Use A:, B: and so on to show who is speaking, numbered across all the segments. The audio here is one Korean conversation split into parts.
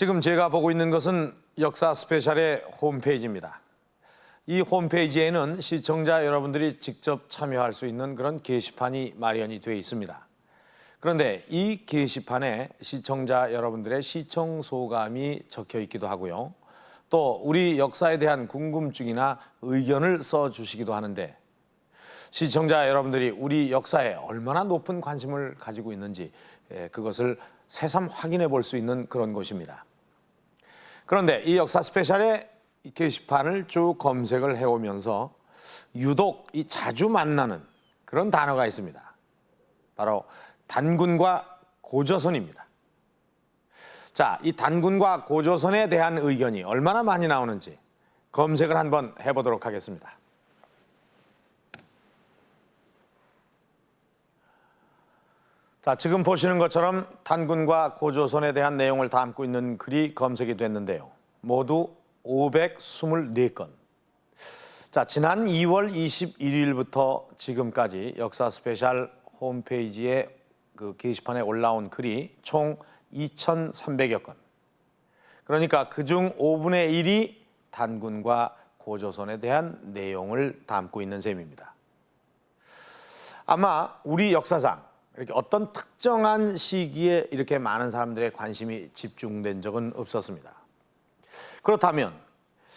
A: 지금 제가 보고 있는 것은 역사 스페셜의 홈페이지입니다. 이 홈페이지에는 시청자 여러분들이 직접 참여할 수 있는 그런 게시판이 마련이 되어 있습니다. 그런데 이 게시판에 시청자 여러분들의 시청 소감이 적혀 있기도 하고요. 또 우리 역사에 대한 궁금증이나 의견을 써주시기도 하는데 시청자 여러분들이 우리 역사에 얼마나 높은 관심을 가지고 있는지 그것을 새삼 확인해 볼 수 있는 그런 곳입니다. 그런데 이 역사 스페셜의 게시판을 쭉 검색을 해오면서 유독 이 자주 만나는 그런 단어가 있습니다. 바로 단군과 고조선입니다. 자, 이 단군과 고조선에 대한 의견이 얼마나 많이 나오는지 검색을 한번 해보도록 하겠습니다. 자, 지금 보시는 것처럼 단군과 고조선에 대한 내용을 담고 있는 글이 검색이 됐는데요. 모두 524건. 자, 지난 2월 21일부터 지금까지 역사 스페셜 홈페이지에 그 게시판에 올라온 글이 총 2,300여 건. 그러니까 그중 5분의 1이 단군과 고조선에 대한 내용을 담고 있는 셈입니다. 아마 우리 역사상 이렇게 어떤 특정한 시기에 이렇게 많은 사람들의 관심이 집중된 적은 없었습니다. 그렇다면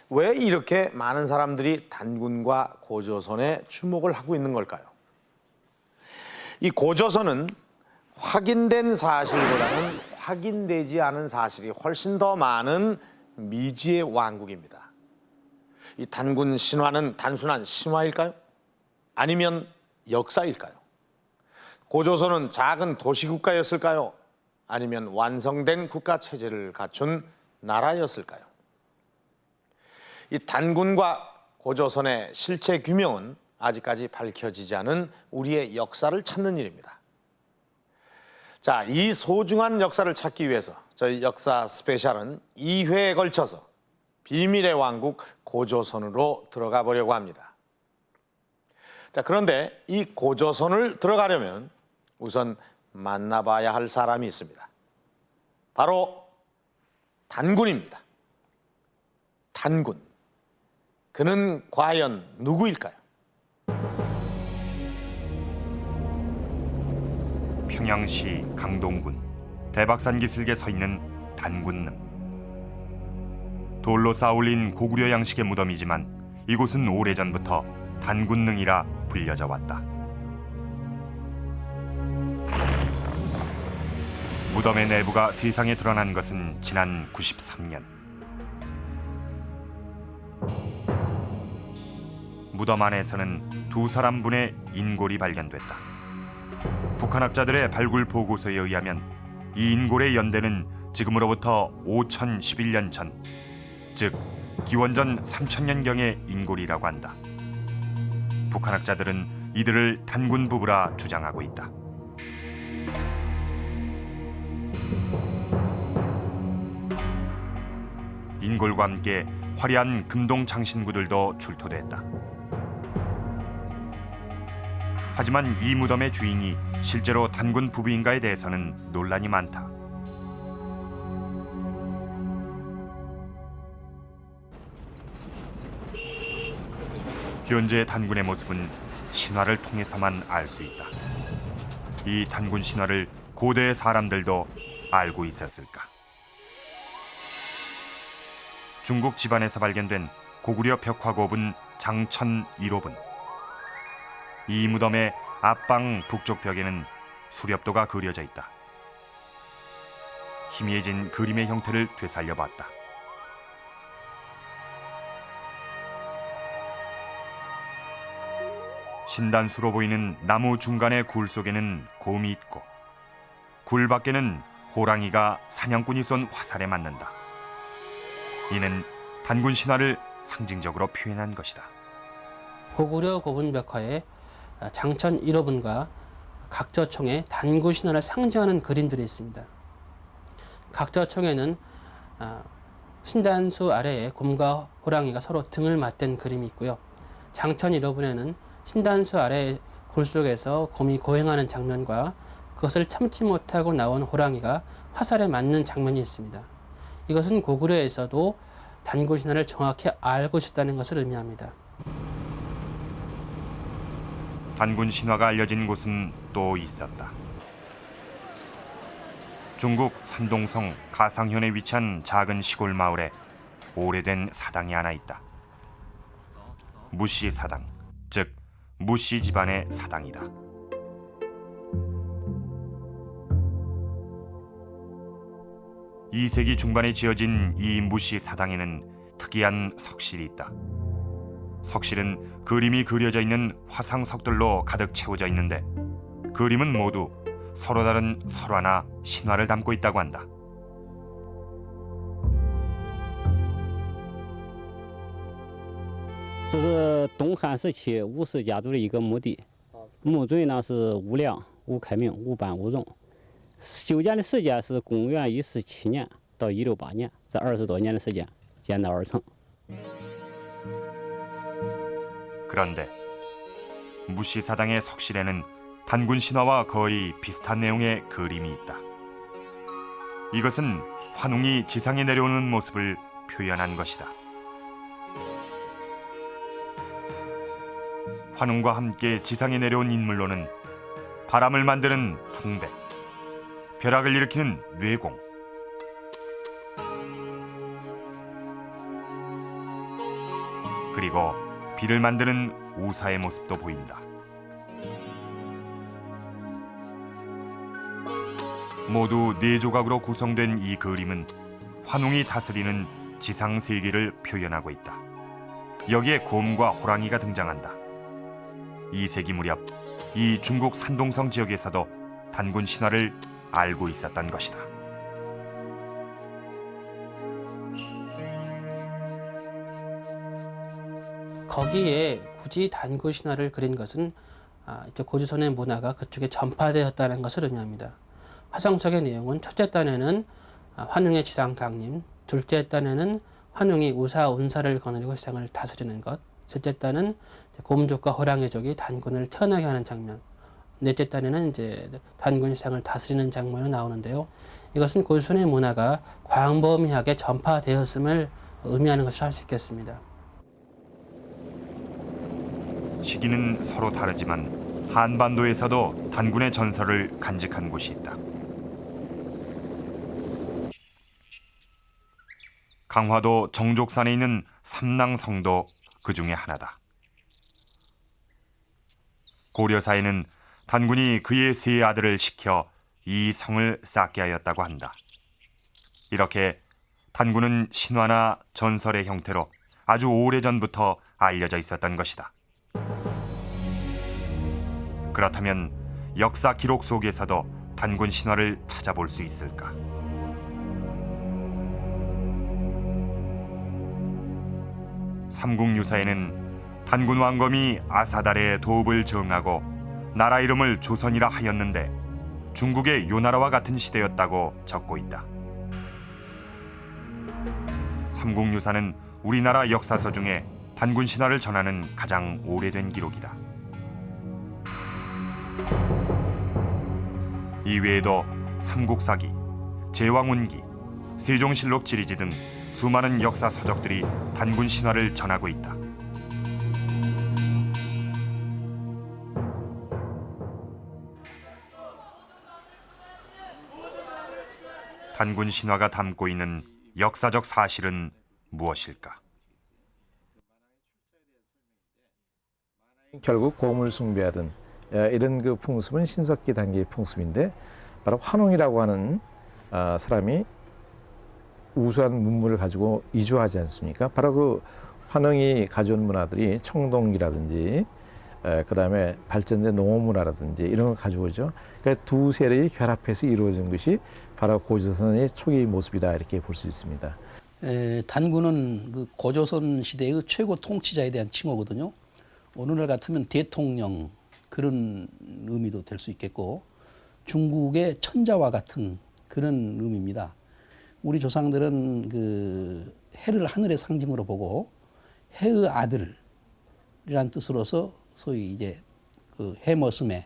A: 왜 이렇게 많은 사람들이 단군과 고조선에 주목을 하고 있는 걸까요? 이 고조선은 확인된 사실보다는 확인되지 않은 사실이 훨씬 더 많은 미지의 왕국입니다. 이 단군 신화는 단순한 신화일까요? 아니면 역사일까요? 고조선은 작은 도시국가였을까요? 아니면 완성된 국가체제를 갖춘 나라였을까요? 이 단군과 고조선의 실체 규명은 아직까지 밝혀지지 않은 우리의 역사를 찾는 일입니다. 자, 이 소중한 역사를 찾기 위해서 저희 역사 스페셜은 2회에 걸쳐서 비밀의 왕국 고조선으로 들어가 보려고 합니다. 자, 그런데 이 고조선을 들어가려면 우선 만나봐야 할 사람이 있습니다. 바로 단군입니다. 단군. 그는 과연 누구일까요?
B: 평양시 강동군 대박산 기슭에 서 있는 단군릉. 돌로 쌓아올린 고구려 양식의 무덤이지만 이곳은 오래전부터 단군릉이라 불려져 왔다. 무덤의 내부가 세상에 드러난 것은 지난 93년. 무덤 안에서는 두 사람분의 인골이 발견됐다. 북한 학자들의 발굴 보고서에 의하면 이 인골의 연대는 지금으로부터 5011년 전, 즉 기원전 3000년경의 인골이라고 한다. 북한 학자들은 이들을 단군 부부라 주장하고 있다. 인골과 함께 화려한 금동 장신구들도 출토됐다. 하지만 이 무덤의 주인이 실제로 단군 부부인가에 대해서는 논란이 많다. 현재 단군의 모습은 신화를 통해서만 알 수 있다. 이 단군 신화를 고대의 사람들도 알고 있었을까? 중국 집안에서 발견된 고구려 벽화고분 장천 1호분. 이 무덤의 앞방 북쪽 벽에는 수렵도가 그려져 있다. 희미해진 그림의 형태를 되살려봤다. 신단수로 보이는 나무 중간의 굴 속에는 곰이 있고 굴 밖에는 호랑이가 사냥꾼이 쏜 화살에 맞는다. 이는 단군 신화를 상징적으로 표현한 것이다.
C: 고구려 고분 벽화에 장천 1호분과 각저총에 단군 신화를 상징하는 그림들이 있습니다. 각저총에는 신단수 아래에 곰과 호랑이가 서로 등을 맞댄 그림이 있고요. 장천 1호분에는 신단수 아래 굴 속에서 곰이 고행하는 장면과 그것을 참지 못하고 나온 호랑이가 화살에 맞는 장면이 있습니다. 이것은 고구려에서도 단군 신화를 정확히 알고 있었다는 것을 의미합니다.
B: 단군 신화가 알려진 곳은 또 있었다. 중국 산동성 가상현에 위치한 작은 시골 마을에 오래된 사당이 하나 있다. 무씨 사당, 즉 무씨 집안의 사당이다. 이 세기 중반에 지어진 이 무씨 사당에는 특이한 석실이 있다. 석실은 그림이 그려져 있는 화상석들로 가득 채워져 있는데 그림은 모두 서로 다른 설화나 신화를 담고 있다고 한다.
D: 这是东汉时期吴氏家族的一个墓地，墓主呢是吴亮、吴开明、吴班、吴荣。修建的时间是公元147年到168年，这20多年的时间建造而成。
B: 그런데 무씨 사당의 석실에는 단군 신화와 거의 비슷한 내용의 그림이 있다. 이것은 환웅이 지상에 내려오는 모습을 표현한 것이다. 환웅과 함께 지상에 내려온 인물로는 바람을 만드는 풍백, 벼락을 일으키는 뇌공, 그리고 비를 만드는 우사의 모습도 보인다. 모두 4조각으로 구성된 이 그림은 환웅이 다스리는 지상 세계를 표현하고 있다. 여기에 곰과 호랑이가 등장한다. 2세기 무렵 이 중국 산동성 지역에서도 단군 신화를 알고 있었던 것이다.
C: 거기에 굳이 단군 신화를 그린 것은 이제 고조선의 문화가 그쪽에 전파되었다는 것을 의미합니다. 화성석의 내용은 첫째 단에는 환웅의 지상 강림, 둘째 단에는 환웅이 우사 운사를 거느리고 세상을 다스리는 것, 셋째 단은 곰족과 호랑이족이 단군을 태어나게 하는 장면, 넷째 단에는 이제 단군이 세상을 다스리는 장면이 나오는데요. 이것은 고조선의 문화가 광범위하게 전파되었음을 의미하는 것을 알 수 있겠습니다.
B: 시기는 서로 다르지만 한반도에서도 단군의 전설을 간직한 곳이 있다. 강화도 정족산에 있는 삼낭성도 그 중에 하나다. 고려사에는 단군이 그의 세 아들을 시켜 이 성을 쌓게 하였다고 한다. 이렇게 단군은 신화나 전설의 형태로 아주 오래전부터 알려져 있었던 것이다. 그렇다면 역사 기록 속에서도 단군 신화를 찾아볼 수 있을까? 삼국유사에는 단군 왕검이 아사달의 도읍을 정하고 나라 이름을 조선이라 하였는데 중국의 요나라와 같은 시대였다고 적고 있다. 삼국유사는 우리나라 역사서 중에 단군 신화를 전하는 가장 오래된 기록이다. 이외에도 삼국사기, 제왕운기, 세종실록 지리지 등 수많은 역사 서적들이 단군 신화를 전하고 있다. 단군 신화가 담고 있는 역사적 사실은 무엇일까?
E: 결국 곰을 숭배하던 이런 그 풍습은 신석기 단계의 풍습인데 바로 환웅이라고 하는 사람이 우수한 문물을 가지고 이주하지 않습니까? 바로 그 환웅이 가져온 문화들이 청동기라든지 그다음에 발전된 농업문화라든지 이런 걸 가져오죠. 그러니까 두 세력이 결합해서 이루어진 것이 바로 고조선의 초기 모습이다 이렇게 볼 수 있습니다.
F: 단군은 그 고조선 시대의 최고 통치자에 대한 칭호거든요. 오늘날 같으면 대통령 그런 의미도 될 수 있겠고 중국의 천자와 같은 그런 의미입니다. 우리 조상들은 그 해를 하늘의 상징으로 보고 해의 아들이란 뜻으로서 소위 이제 그 해머슴의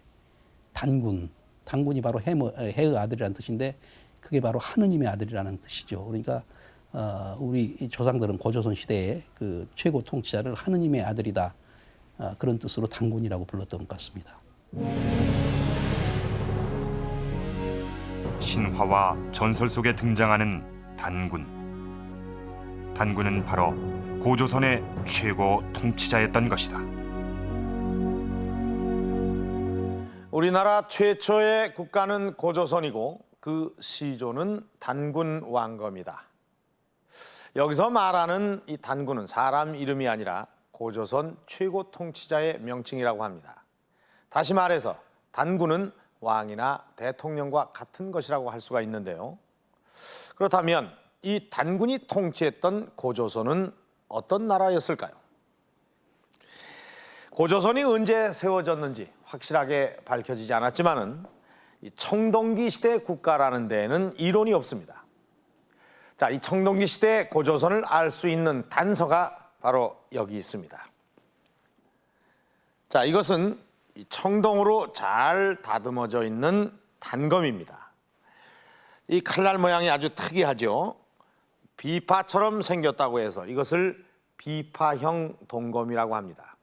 F: 단군이 바로 해의 아들이라는 뜻인데 그게 바로 하느님의 아들이라는 뜻이죠. 그러니까 우리 이 조상들은 고조선 시대의 그 최고 통치자를 하느님의 아들이다. 그런 뜻으로 단군이라고 불렀던 것 같습니다.
B: 신화와 전설 속에 등장하는 단군. 단군은 바로 고조선의 최고 통치자였던 것이다.
A: 우리나라 최초의 국가는 고조선이고 그 시조는 단군 왕검이다. 여기서 말하는 이 단군은 사람 이름이 아니라 고조선 최고 통치자의 명칭이라고 합니다. 다시 말해서 단군은 왕이나 대통령과 같은 것이라고 할 수가 있는데요. 그렇다면 이 단군이 통치했던 고조선은 어떤 나라였을까요? 고조선이 언제 세워졌는지 확실하게 밝혀지지 않았지만은 이 청동기 시대 국가라는 데에는 이론이 없습니다. 자, 이 청동기 시대 고조선을 알 수 있는 단서가 바로 여기 있습니다. 자, 이것은 이 청동으로 잘 다듬어져 있는 단검입니다. 이 칼날 모양이 아주 특이하죠. 비파처럼 생겼다고 해서 이것을 비파형 동검이라고 합니다.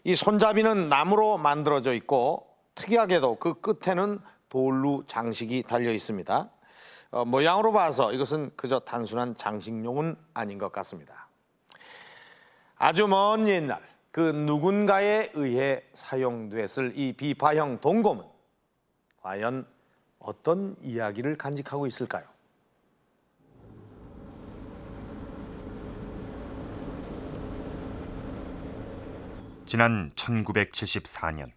A: 이 손잡이는 나무로 만들어져 있고 특이하게도 그 끝에는 돌로 장식이 달려 있습니다. 모양으로 봐서 이것은 그저 단순한 장식용은 아닌 것 같습니다. 아주 먼 옛날 그 누군가에 의해 사용됐을 이 비파형 동검은 과연 어떤 이야기를 간직하고 있을까요?
B: 지난 1974년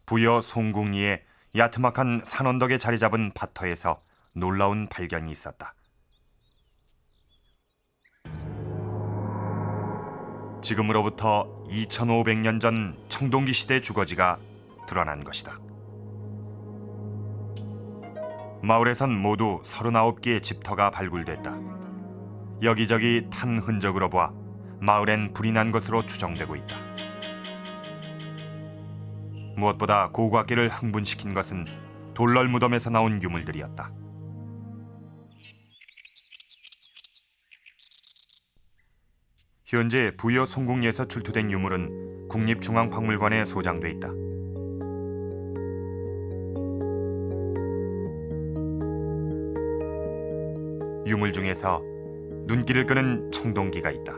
B: 부여 송궁리의 야트막한 산언덕에 자리 잡은 밭터에서 놀라운 발견이 있었다. 지금으로부터 2500년 전 청동기 시대 주거지가 드러난 것이다. 마을에선 모두 39개의 집터가 발굴됐다. 여기저기 탄 흔적으로 보아 마을엔 불이 난 것으로 추정되고 있다. 무엇보다 고고학계를 흥분시킨 것은 돌널 무덤에서 나온 유물들이었다. 현재 부여 송궁리에서 출토된 유물은 국립중앙박물관에 소장돼 있다. 유물 중에서 눈길을 끄는 청동기가 있다.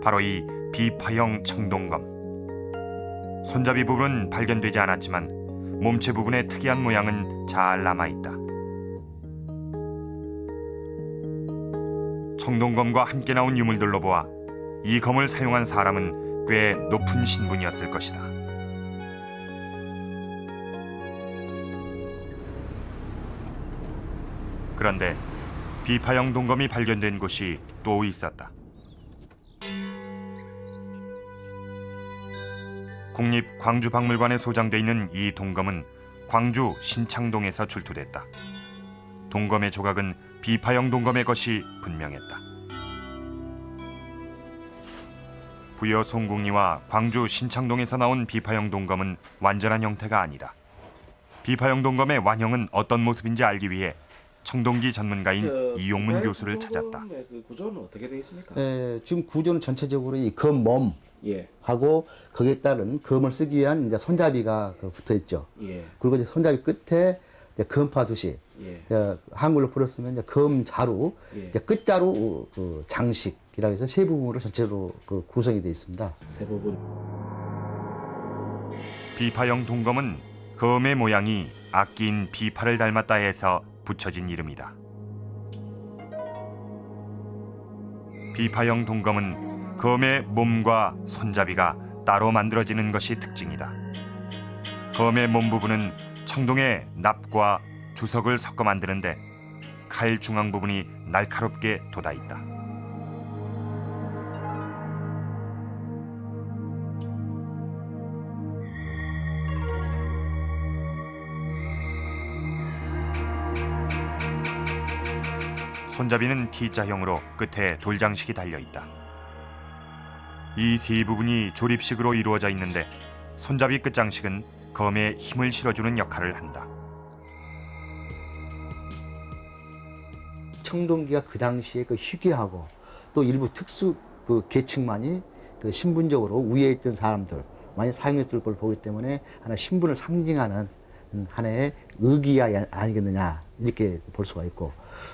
B: 바로 이 비파형 청동검. 손잡이 부분은 발견되지 않았지만 몸체 부분의 특이한 모양은 잘 남아있다. 청동검과 함께 나온 유물들로 보아 이 검을 사용한 사람은 꽤 높은 신분이었을 것이다. 그런데 비파형 동검이 발견된 곳이 또 있었다. 국립광주박물관에 소장돼 있는 이 동검은 광주 신창동에서 출토됐다. 동검의 조각은 비파형 동검의 것이 분명했다. 부여 송궁리와 광주 신창동에서 나온 비파형 동검은 완전한 형태가 아니다. 비파형 동검의 완형은 어떤 모습인지 알기 위해 청동기 전문가인 이용문 교수를 찾았다.
G: 그 구조는 어떻게 되어 있습니까?
H: 지금 구조는 전체적으로 이 검 몸
G: 예.
H: 하고 거기에 따른 검을 쓰기 위한 이제 손잡이가 붙어 있죠.
G: 예.
H: 그리고 이제 손잡이 끝에 이제 검파두시,
G: 예.
H: 한글로 풀었으면 이제 검자루,
G: 예.
H: 이제 끝자루 그 장식이라고 해서 세 부분으로 전체로 그 구성이 되어 있습니다.
G: 세 부분.
B: 비파형 동검은 검의 모양이 악기인 비파를 닮았다 해서 붙여진 이름이다. 비파형 동검은 검의 몸과 손잡이가 따로 만들어지는 것이 특징이다. 검의 몸 부분은 청동의 납과 주석을 섞어 만드는데 칼 중앙 부분이 날카롭게 돋아 있다. 손잡이는 T자형으로 끝에 돌장식이 달려있다. 이 세 부분이 조립식으로 이루어져 있는데 손잡이 끝장식은 검에 힘을 실어주는 역할을 한다.
H: 청동기가 그 당시에 그 희귀하고 또 일부 특수 그 계층만이 그 신분적으로 우위에 있던 사람들 많이 사용했을 걸 보기 때문에 하나 신분을 상징하는 하나의 의기야 아니겠느냐 이렇게 볼 수가 있고,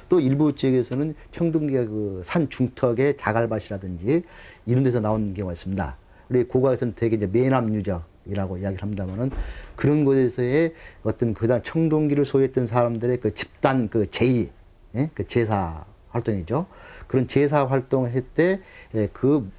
H: 또 일부 지역에서는 청동기가 그 산 중턱의 자갈밭이라든지 이런 데서 나오는 경우가 있습니다. 우리 고가에서는 대개 이제 매남 유적이라고 이야기를 합니다만은 그런 곳에서의 어떤 그다음 청동기를 소유했던 사람들의 그 집단 그 제의, 예? 그 제사 활동이죠. 그런 제사 활동을 할 때 그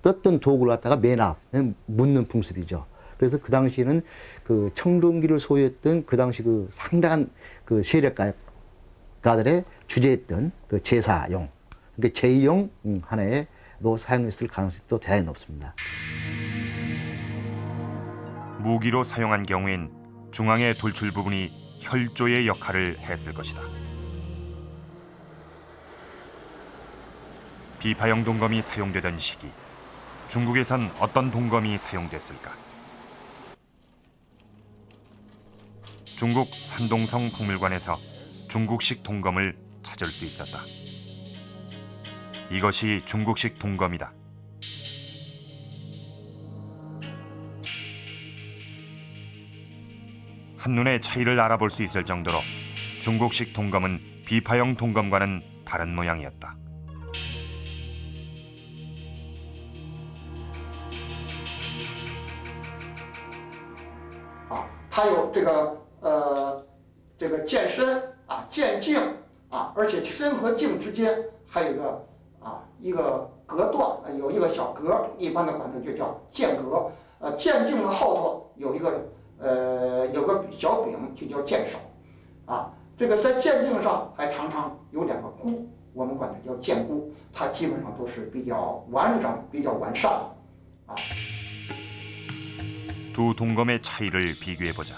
H: 떴던 도구를 갖다가 매납, 묻는 풍습이죠. 그래서 그 당시에는 그 청동기를 소유했던 그 당시 그 상당한 그 세력가들의 주재했던 그 제사용, 그러니까 제의용 하나의로 사용했을 가능성이 또 대단히 높습니다.
B: 무기로 사용한 경우엔 중앙의 돌출 부분이 혈조의 역할을 했을 것이다. 비파형 동검이 사용되던 시기, 중국에선 어떤 동검이 사용됐을까? 중국 산동성 박물관에서 중국식 동검을 찾을 수 있었다. 이것이 중국식 동검이다. 한눈에 차이를 알아볼 수 있을 정도로 중국식 동검은 비파형 동검과는 다른 모양이었다.
I: 它有这个剑身啊、剑颈啊，而且身和颈之间还有一个隔段，有一个小格，一般的管它就叫剑格。剑颈的后头有个小柄，就叫剑手。啊，这个在剑颈上还常常有2个箍，我们管它叫剑箍。它基本上都是比较完整、比较完善啊。
B: 두 동검의 차이를 비교해보자.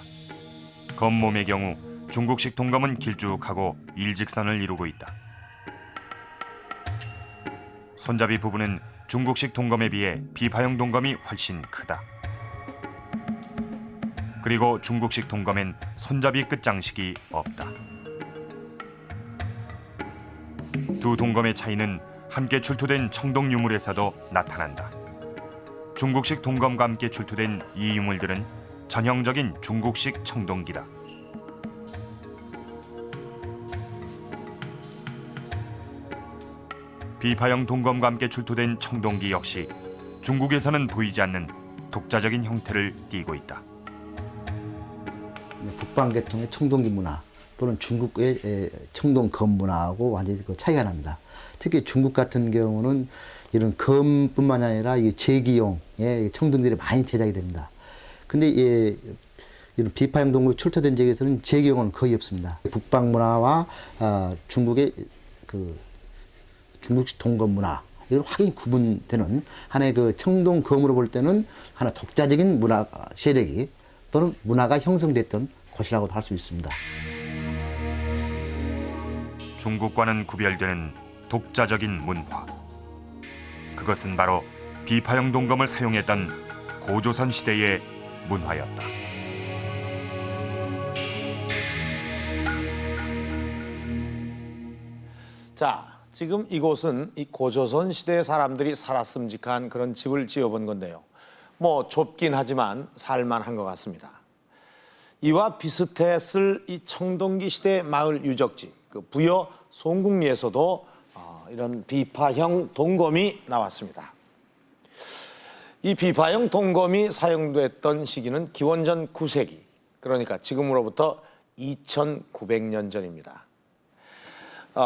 B: 검몸의 경우 중국식 동검은 길쭉하고 일직선을 이루고 있다. 손잡이 부분은 중국식 동검에 비해 비파형 동검이 훨씬 크다. 그리고 중국식 동검엔 손잡이 끝 장식이 없다. 두 동검의 차이는 함께 출토된 청동 유물에서도 나타난다. 중국식 동검과 함께 출토된 이 유물들은 전형적인 중국식 청동기다. 비파형 동검과 함께 출토된 청동기 역시 중국에서는 보이지 않는 독자적인 형태를 띠고 있다.
H: 북방 계통의 청동기 문화 또는 중국의 청동검 문화하고 완전히 그 차이가 납니다. 특히 중국 같은 경우는 이런 검뿐만 아니라 이 제기용의 청동들이 많이 제작이 됩니다. 근데 이런 비파형 동굴 출토된 지역에서는 제기용은 거의 없습니다. 북방 문화와 중국의 그 중국식 동검 문화 이런 확연히 구분되는 하나의 그 청동검으로 볼 때는 하나 독자적인 문화 세력이 또는 문화가 형성됐던 곳이라고도 할 수 있습니다.
B: 중국과는 구별되는 독자적인 문화. 그것은 바로 비파형 동검을 사용했던 고조선 시대의 문화였다.
A: 자, 지금 이곳은 이 고조선 시대 사람들이 살았음직한 그런 집을 지어본 건데요. 뭐 좁긴 하지만 살만한 것 같습니다. 이와 비슷했을 이 청동기 시대 마을 유적지, 그 부여 송국리에서도 이런 비파형 동검이 나왔습니다. 이 비파형 동검이 사용됐던 시기는 기원전 9세기, 그러니까 지금으로부터 2900년 전입니다.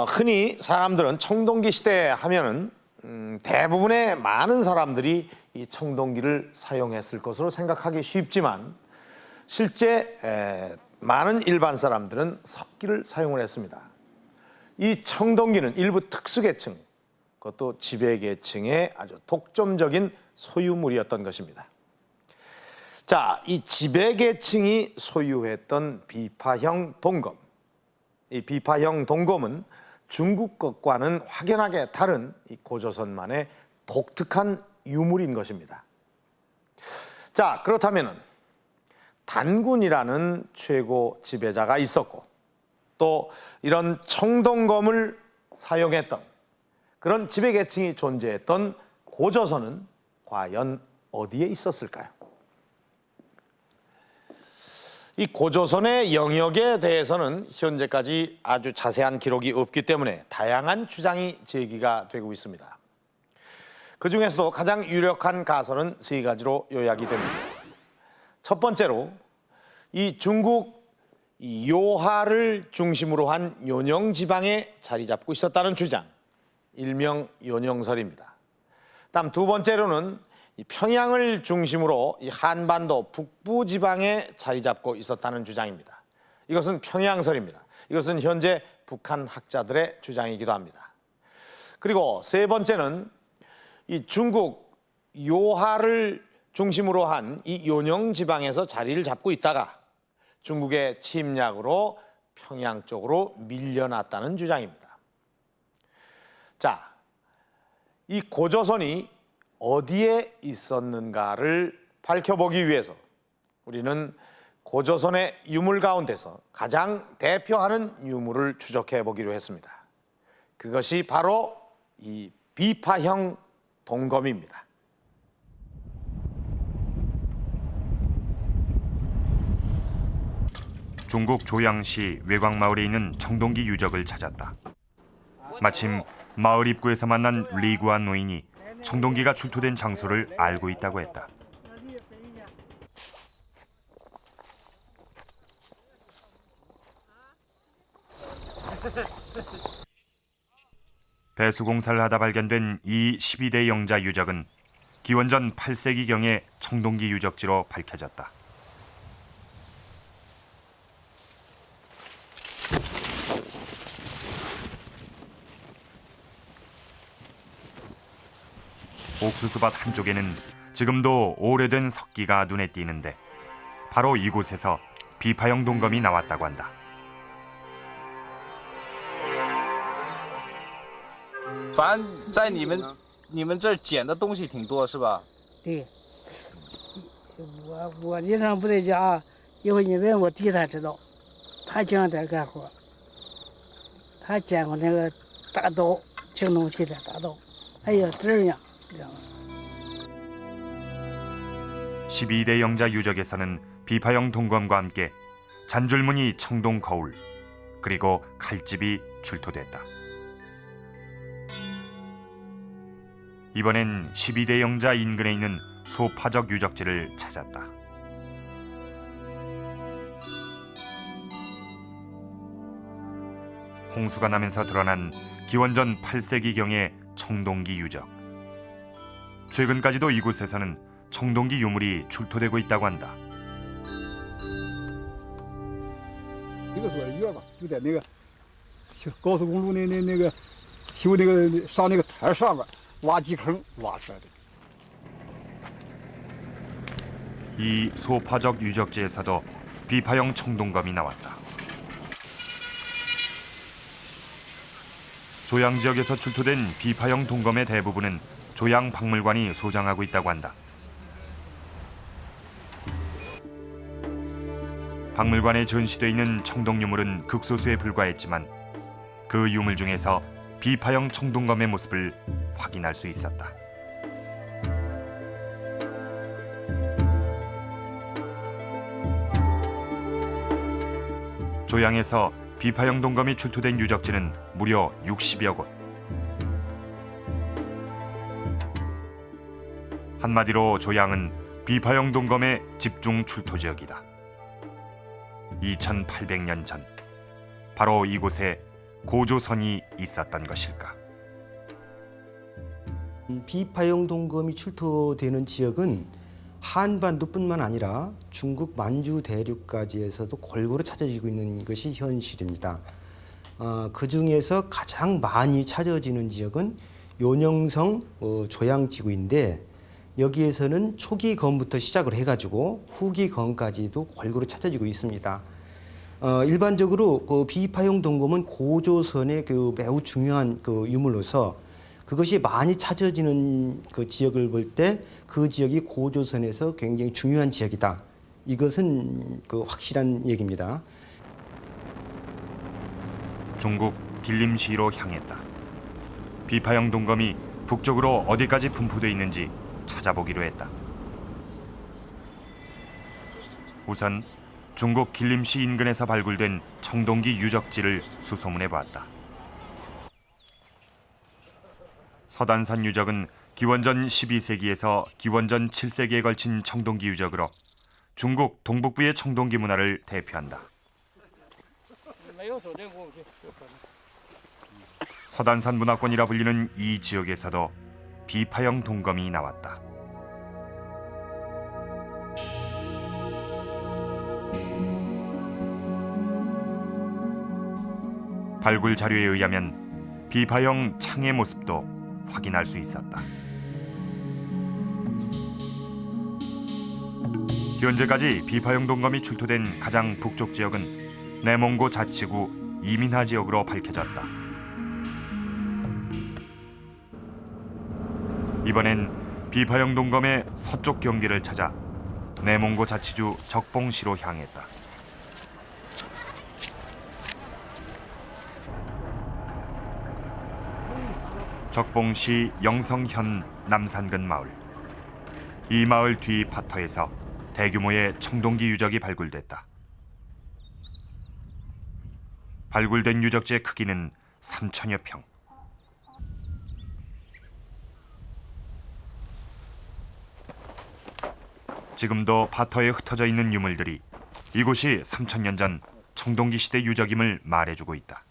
A: 흔히 사람들은 청동기 시대 하면은 대부분의 많은 사람들이 이 청동기를 사용했을 것으로 생각하기 쉽지만 실제 많은 일반 사람들은 석기를 사용을 했습니다. 이 청동기는 일부 특수계층, 그것도 지배계층의 아주 독점적인 소유물이었던 것입니다. 자, 이 지배계층이 소유했던 비파형 동검. 이 비파형 동검은 중국 것과는 확연하게 다른 이 고조선만의 독특한 유물인 것입니다. 자, 그렇다면 단군이라는 최고 지배자가 있었고 또 이런 청동검을 사용했던 그런 지배계층이 존재했던 고조선은 과연 어디에 있었을까요? 이 고조선의 영역에 대해서는 현재까지 아주 자세한 기록이 없기 때문에 다양한 주장이 제기가 되고 있습니다. 그중에서도 가장 유력한 가설은 세 가지로 요약이 됩니다. 첫 번째로 이 중국 요하를 중심으로 한 요령 지방에 자리 잡고 있었다는 주장, 일명 요령설입니다. 다음 두 번째로는 이 평양을 중심으로 이 한반도 북부 지방에 자리 잡고 있었다는 주장입니다. 이것은 평양설입니다. 이것은 현재 북한 학자들의 주장이기도 합니다. 그리고 세 번째는 이 중국 요하를 중심으로 한 이 요령 지방에서 자리를 잡고 있다가 중국의 침략으로 평양 쪽으로 밀려났다는 주장입니다. 자, 이 고조선이 어디에 있었는가를 밝혀보기 위해서 우리는 고조선의 유물 가운데서 가장 대표하는 유물을 추적해 보기로 했습니다. 그것이 바로 이 비파형 동검입니다.
B: 중국 조양시 외곽마을에 있는 청동기 유적을 찾았다. 마침 마을 입구에서 만난 리구안 노인이 청동기가 출토된 장소를 알고 있다고 했다. 배수공사를 하다 발견된 이 12대 영자 유적은 기원전 8세기경의 청동기 유적지로 밝혀졌다. 옥수수밭 한쪽에는 지금도 오래된 석기가 눈에 띄는데 바로 이곳에서 비파형 동검이 나왔다고 한다.
J: 反正在你们这儿捡的东西挺多是吧？
K: 对，我经常不在家，一会你问我弟才知道，他经常在干活，他捡过那个大刀，青铜器的大刀，还有针儿呢，知道吗？
B: 12대 영자 유적에서는 비파형 동검과 함께 잔줄무늬 청동 거울 그리고 칼집이 출토됐다. 이번엔 12대 영자 인근에 있는 소파적 유적지를 찾았다. 홍수가 나면서 드러난 기원전 8세기경의 청동기 유적. 최근까지도 이곳에서는 청동기 유물이 출토되고 있다고 한다.
L: 一个多月吧，就在那个高速公路那个修那个上那个台上面挖基坑挖出来的。
B: 이 소파적 유적지에서도 비파형 청동검이 나왔다. 조양 지역에서 출토된 비파형 동검의 대부분은 조양 박물관이 소장하고 있다고 한다. 박물관에 전시돼 있는 청동 유물은 극소수에 불과했지만 그 유물 중에서 비파형 청동검의 모습을 확인할 수 있었다. 조양에서 비파형 동검이 출토된 유적지는 무려 60여 곳. 한마디로 조양은 비파형 동검의 집중 출토 지역이다. 2800년 전 바로 이곳에 고조선이 있었던 것일까?
M: 비파형 동검이 출토되는 지역은 한반도뿐만 아니라 중국 만주 대륙까지에서도 골고루 찾아지고 있는 것이 현실입니다. 그 중에서 가장 많이 찾아지는 지역은 요령성 조양지구인데 여기에서는 초기 검부터 시작을 해가지고 후기 검까지도 골고루 찾아지고 있습니다. 일반적으로 그 비파형 동검은 고조선의 그 매우 중요한 그 유물로서 그것이 많이 찾아지는 그 지역을 볼 때 그 지역이 고조선에서 굉장히 중요한 지역이다. 이것은 그 확실한 얘기입니다.
B: 중국 딜림시로 향했다. 비파형 동검이 북쪽으로 어디까지 분포돼 있는지 찾아보기로 했다. 우선 중국 길림시 인근에서 발굴된 청동기 유적지를 수소문해 보았다. 서단산 유적은 기원전 12세기에서 기원전 7세기에 걸친 청동기 유적으로 중국 동북부의 청동기 문화를 대표한다. 서단산 문화권이라 불리는 이 지역에서도 비파형 동검이 나왔다. 발굴 자료에 의하면 비파형 창의 모습도 확인할 수 있었다. 현재까지 비파형 동검이 출토된 가장 북쪽 지역은 내몽고 자치구 이민하 지역으로 밝혀졌다. 이번엔 비파형 동검의 서쪽 경계를 찾아 내몽고 자치주 적봉시로 향했다. 적봉시 영성현 남산근 마을. 이 마을 뒤 파터에서 대규모의 청동기 유적이 발굴됐다. 발굴된 유적지의 크기는 3천여 평. 지금도 파터에 흩어져 있는 유물들이 이곳이 3,000년 전 청동기 시대 유적임을 말해주고 있다.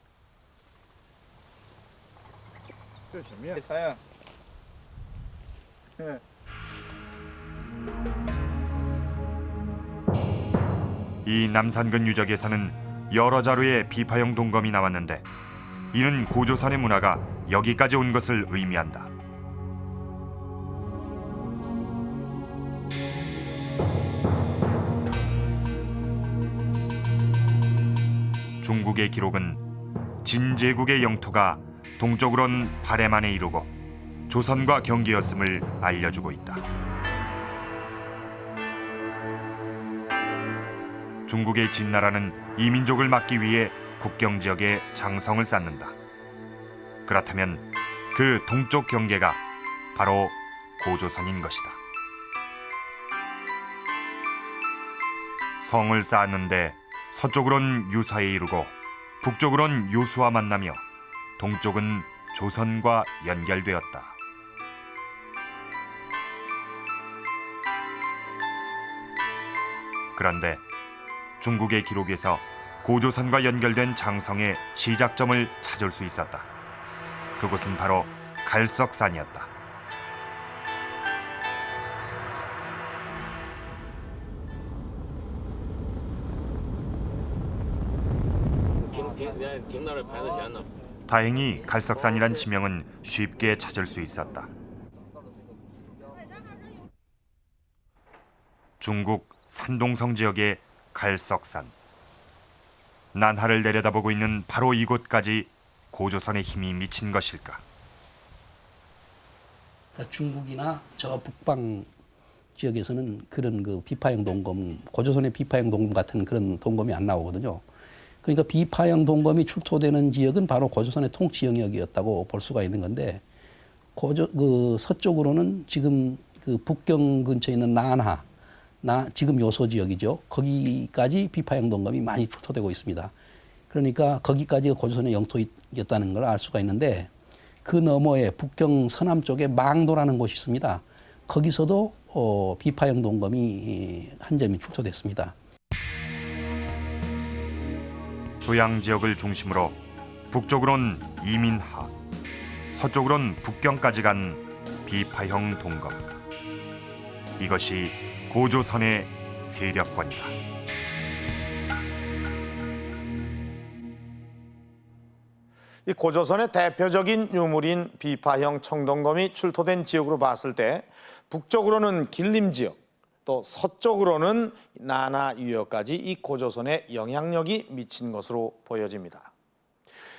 B: 이 남산근 유적에서는 여러 자루의 비파형 동검이 나왔는데 이는 고조선의 문화가 여기까지 온 것을 의미한다. 중국의 기록은 진제국의 영토가 동쪽으론 발해만에 이르고 조선과 경계였음을 알려주고 있다. 중국의 진나라는 이 민족을 막기 위해 국경 지역에 장성을 쌓는다. 그렇다면 그 동쪽 경계가 바로 고조선인 것이다. 성을 쌓았는데 서쪽으론 유사에 이르고 북쪽으론 요수와 만나며 동쪽은 조선과 연결되었다. 그런데 중국의 기록에서 고조선과 연결된 장성의 시작점을 찾을 수 있었다. 그곳은 바로 갈석산이었다. 다행히 갈석산이란 지명은 쉽게 찾을 수 있었다. 중국 산동성 지역의 갈석산. 난하를 내려다보고 있는 바로 이곳까지 고조선의 힘이 미친 것일까?
F: 그러니까 중국이나 저 북방 지역에서는 그런 그 비파형 동검, 고조선의 비파형 동검 같은 그런 동검이 안 나오거든요. 그러니까 비파형 동검이 출토되는 지역은 바로 고조선의 통치 영역이었다고 볼 수가 있는 건데, 그 서쪽으로는 지금 그 북경 근처에 있는 난하, 지금 요소 지역이죠. 거기까지 비파형 동검이 많이 출토되고 있습니다. 그러니까 거기까지가 고조선의 영토였다는 걸 알 수가 있는데, 그 너머에 북경 서남 쪽에 망도라는 곳이 있습니다. 거기서도 비파형 동검이 한 점이 출토됐습니다.
B: 조양 지역을 중심으로 북쪽으론 이민하, 서쪽으론 북경까지 간 비파형 동검. 이것이 고조선의 세력권이다.
A: 이 고조선의 대표적인 유물인 비파형 청동검이 출토된 지역으로 봤을 때 북쪽으로는 길림 지역, 또 서쪽으로는 난하 유역까지 이 고조선의 영향력이 미친 것으로 보여집니다.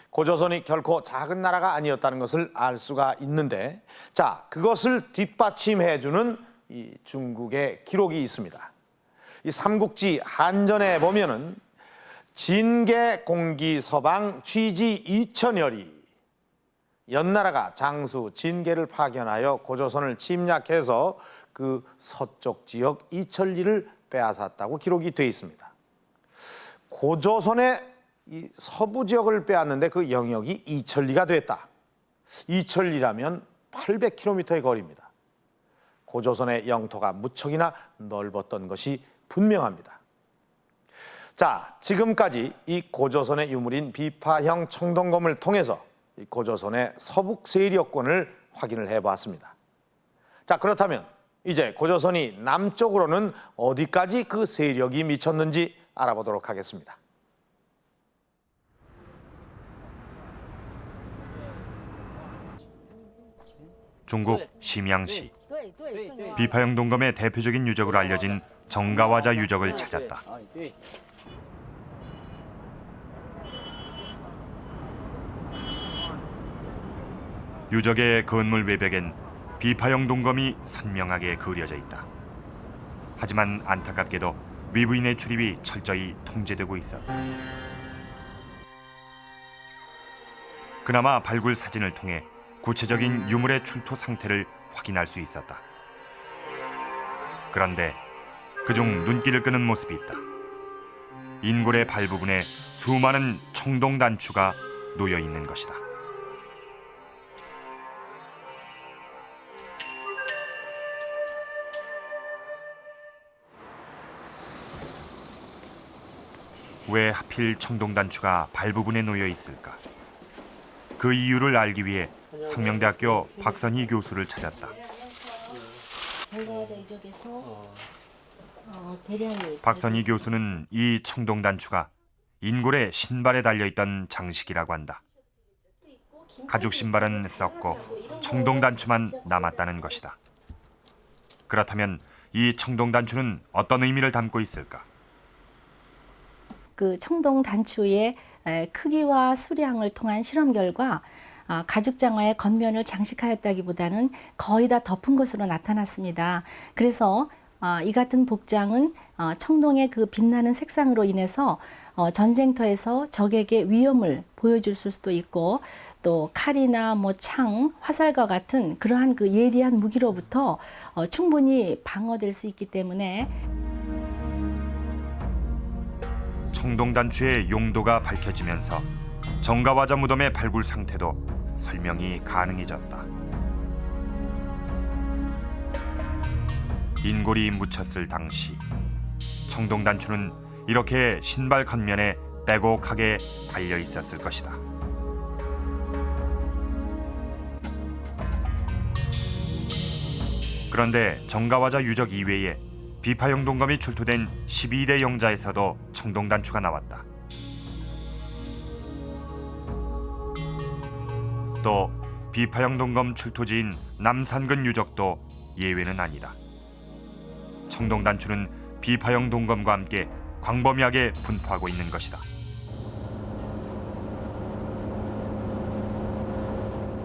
A: 고조선이 결코 작은 나라가 아니었다는 것을 알 수가 있는데, 자, 그것을 뒷받침해주는 이 중국의 기록이 있습니다. 이 삼국지 한전에 보면은 진계 공기 서방 취지 2천여리, 연나라가 장수 진계를 파견하여 고조선을 침략해서 그 서쪽 지역 이천리를 빼앗았다고 기록이 되어 있습니다. 고조선의 이 서부 지역을 빼앗는데 그 영역이 이천리가 됐다. 이천리라면 800km의 거리입니다. 고조선의 영토가 무척이나 넓었던 것이 분명합니다. 자, 지금까지 이 고조선의 유물인 비파형 청동검을 통해서 이 고조선의 서북 세력권을 확인을 해보았습니다. 자, 그렇다면 이제 고조선이 남쪽으로는 어디까지 그 세력이 미쳤는지 알아보도록 하겠습니다.
B: 중국 심양시 비파형 동검의 대표적인 유적으로 알려진 정가화자 유적을 찾았다. 유적의 건물 외벽엔 비파형 동검이 선명하게 그려져 있다. 하지만 안타깝게도 외부인의 출입이 철저히 통제되고 있었다. 그나마 발굴 사진을 통해 구체적인 유물의 출토 상태를 확인할 수 있었다. 그런데 그중 눈길을 끄는 모습이 있다. 인골의 발 부분에 수많은 청동 단추가 놓여 있는 것이다. 왜 하필 청동 단추가 발 부분에 놓여 있을까? 그 이유를 알기 위해 상명대학교 박선희 교수를 찾았다.
N: 정가화자 유적에서 대량이
B: 박선희 교수는 이 청동 단추가 인골의 신발에 달려있던 장식이라고 한다. 가죽 신발은 썩고 청동 단추만 남았다는 것이다. 그렇다면 이 청동 단추는 어떤 의미를 담고 있을까?
N: 그 청동 단추의 크기와 수량을 통한 실험 결과 가죽 장화의 겉면을 장식하였다기보다는 거의 다 덮은 것으로 나타났습니다. 그래서 이 같은 복장은 청동의 그 빛나는 색상으로 인해서 전쟁터에서 적에게 위험을 보여줄 수도 있고 또 칼이나 뭐 창, 화살과 같은 그러한 그 예리한 무기로부터 충분히 방어될 수 있기 때문에
B: 청동 단추의 용도가 밝혀지면서 정가화자 무덤의 발굴 상태도 설명이 가능해졌다. 인골이 묻혔을 당시 청동 단추는 이렇게 신발 겉면에 빼곡하게 달려 있었을 것이다. 그런데 정가화자 유적 이외에 비파형 동검이 출토된 12대 영자에서도 청동 단추가 나왔다. 또 비파형 동검 출토지인 남산근 유적도 예외는 아니다. 청동 단추는 비파형 동검과 함께 광범위하게 분포하고 있는 것이다.